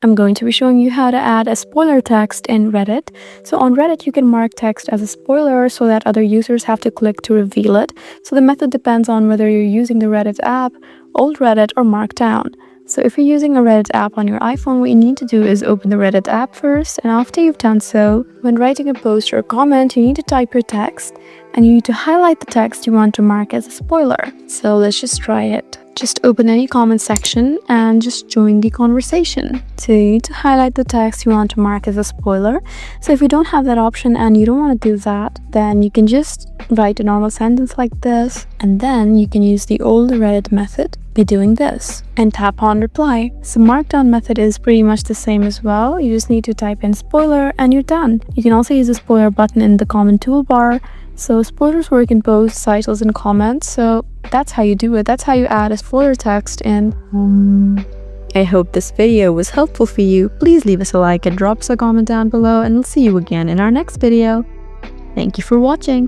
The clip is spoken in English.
I'm going to be showing you how to add a spoiler text in Reddit. So on Reddit, you can mark text as a spoiler so that other users have to click to reveal it. So the method depends on whether you're using the Reddit app, old Reddit, or Markdown. So if you're using a Reddit app on your iPhone, what you need to do is open the Reddit app first, and after you've done so, when writing a post or a comment, you need to type your text, and you need to highlight the text you want to mark as a spoiler. So let's just try it. Just open any comment section and just join the conversation. So you need to highlight the text you want to mark as a spoiler. So if you don't have that option and you don't want to do that, then you can just write a normal sentence like this, and then you can use the old Reddit method by doing this and tap on reply. So Markdown method is pretty much the same as well. You just need to type in spoiler and you're done. You can also use the spoiler button in the comment toolbar. So spoilers work in posts, titles, and comments. So that's how you do it. That's how you add a spoiler text in. I hope this video was helpful for you. Please leave us a like and drop us a comment down below, and we'll see you again in our next video. Thank you for watching.